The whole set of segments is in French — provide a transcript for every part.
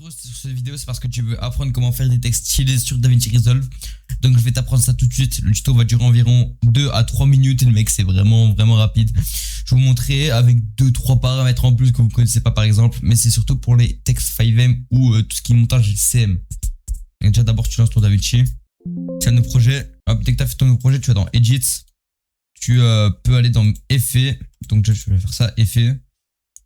frérot, sur cette vidéo, c'est parce que tu veux apprendre comment faire des textes stylés sur DaVinci Resolve. Donc je vais t'apprendre ça tout de suite. Le tuto va durer environ 2 à 3 minutes. Et le mec, c'est vraiment rapide. Je vais vous montrer avec 2-3 paramètres en plus que vous ne connaissez pas par exemple. Mais c'est surtout pour les textes 5M ou tout ce qui est montage CM. Et déjà d'abord tu lances ton DaVinci. Tu as nos projets. Hop, dès que tu as fait ton nouveau projet, tu vas dans Edit. Tu peux aller dans Effets. Donc déjà je vais faire ça, Effets.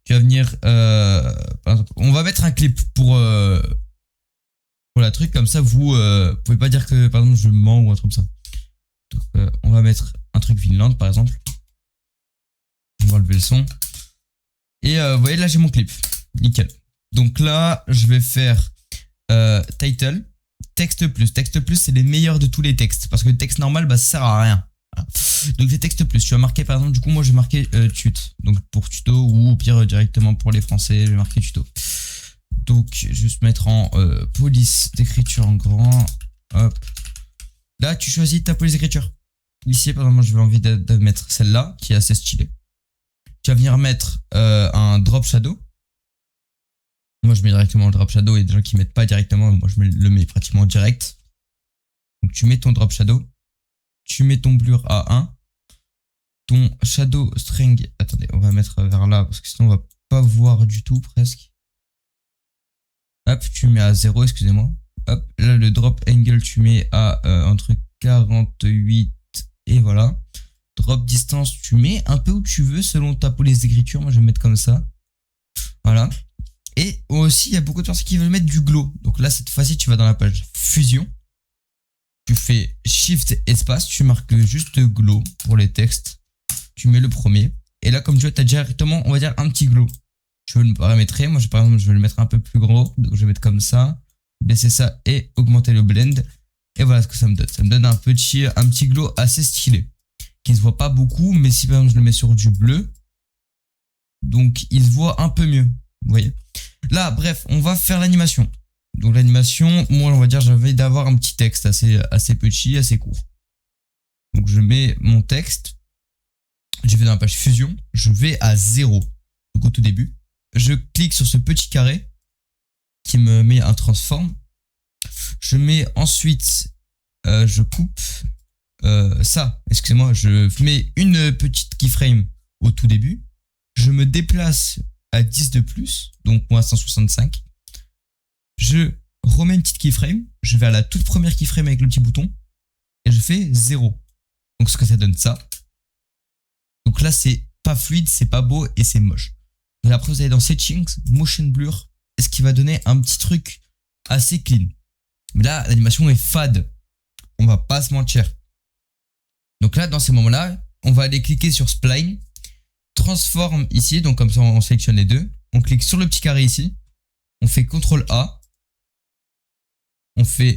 Tu vas venir, par exemple, on va mettre un clip pour la truc, comme ça vous pouvez pas dire que par exemple je mens ou un truc comme ça. Donc on va mettre un truc Vinland par exemple. On va enlever le son. Et vous voyez là j'ai mon clip, nickel. Donc là je vais faire title, texte plus. Texte plus c'est les meilleurs de tous les textes, parce que le texte normal bah ça sert à rien. Donc les textes plus, tu vas marquer par exemple, du coup moi je vais marquer tut, donc pour tuto, ou au pire directement pour les français je vais marquer tuto. Donc je vais juste mettre en police d'écriture en grand. Hop. Là tu choisis ta police d'écriture. Ici par exemple moi je vais envie de mettre celle-là qui est assez stylée. Tu vas venir mettre un drop shadow. Moi je mets directement le drop shadow, et des gens qui mettent pas directement, moi je le mets pratiquement direct. Donc tu mets ton drop shadow. Tu mets ton blur à 1. Ton shadow string. Attendez, on va mettre vers là parce que sinon on va pas voir du tout presque. Hop, tu mets à 0, excusez-moi. Hop, là le drop angle, tu mets à entre 48 et voilà. Drop distance, tu mets un peu où tu veux selon ta police d'écriture. Moi je vais mettre comme ça. Voilà. Et aussi, il y a beaucoup de personnes qui veulent mettre du glow. Donc là, cette fois-ci, tu vas dans la page fusion. Tu fais Shift espace, tu marques juste glow pour les textes. Tu mets le premier. Et là, comme tu vois, tu as directement, on va dire, un petit glow. Je veux le paramétrer. Moi, par exemple, je vais le mettre un peu plus gros. Donc, je vais mettre comme ça. Baisser ça et augmenter le blend. Et voilà ce que ça me donne. Ça me donne un petit glow assez stylé. Qui ne se voit pas beaucoup, mais si par exemple, je le mets sur du bleu, donc il se voit un peu mieux. Vous voyez. Là, bref, on va faire l'animation. Donc l'animation, moi on va dire j'avais d'avoir un petit texte assez petit, assez court. Donc je mets mon texte, je vais dans la page fusion, je vais à 0, donc au tout début. Je clique sur ce petit carré qui me met un transform. Je mets ensuite, je coupe ça, excusez-moi, je mets une petite keyframe au tout début. Je me déplace à 10 de plus, donc moi 165. Je remets une petite keyframe, je vais à la toute première keyframe avec le petit bouton et je fais 0. Donc ce que ça donne ça. Donc là c'est pas fluide, c'est pas beau et c'est moche. Et après vous allez dans Settings, Motion Blur, ce qui va donner un petit truc assez clean. Mais là l'animation est fade, on va pas se mentir. Donc là dans ces moments-là, on va aller cliquer sur Spline, Transform ici, donc comme ça on sélectionne les deux. On clique sur le petit carré ici, on fait CTRL A. On fait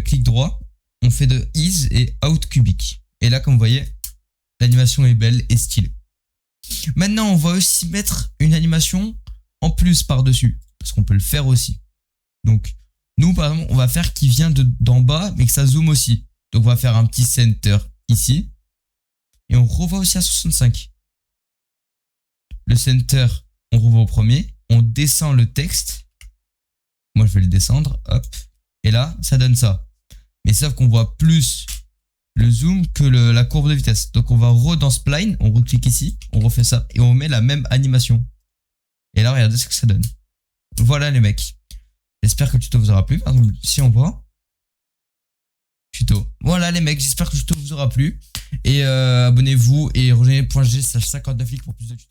clic droit, on fait de Ease et Out Cubic. Et là, comme vous voyez, l'animation est belle et stylée. Maintenant, on va aussi mettre une animation en plus par-dessus, parce qu'on peut le faire aussi. Donc, nous, par exemple, on va faire qui vient d'en bas, mais que ça zoome aussi. Donc, on va faire un petit center ici. Et on revoit aussi à 65. Le center, on revoit au premier. On descend le texte. Moi, je vais le descendre, hop. Et là, ça donne ça. Mais sauf qu'on voit plus le zoom que la courbe de vitesse. Donc, on va dans Spline, on reclique ici, on refait ça et on met la même animation. Et là, regardez ce que ça donne. Voilà les mecs. J'espère que le tuto vous aura plu. Par exemple, si on voit tuto. Voilà les mecs, j'espère que le tuto vous aura plu. Et abonnez-vous et rejoignez.g/59 pour plus de tutos.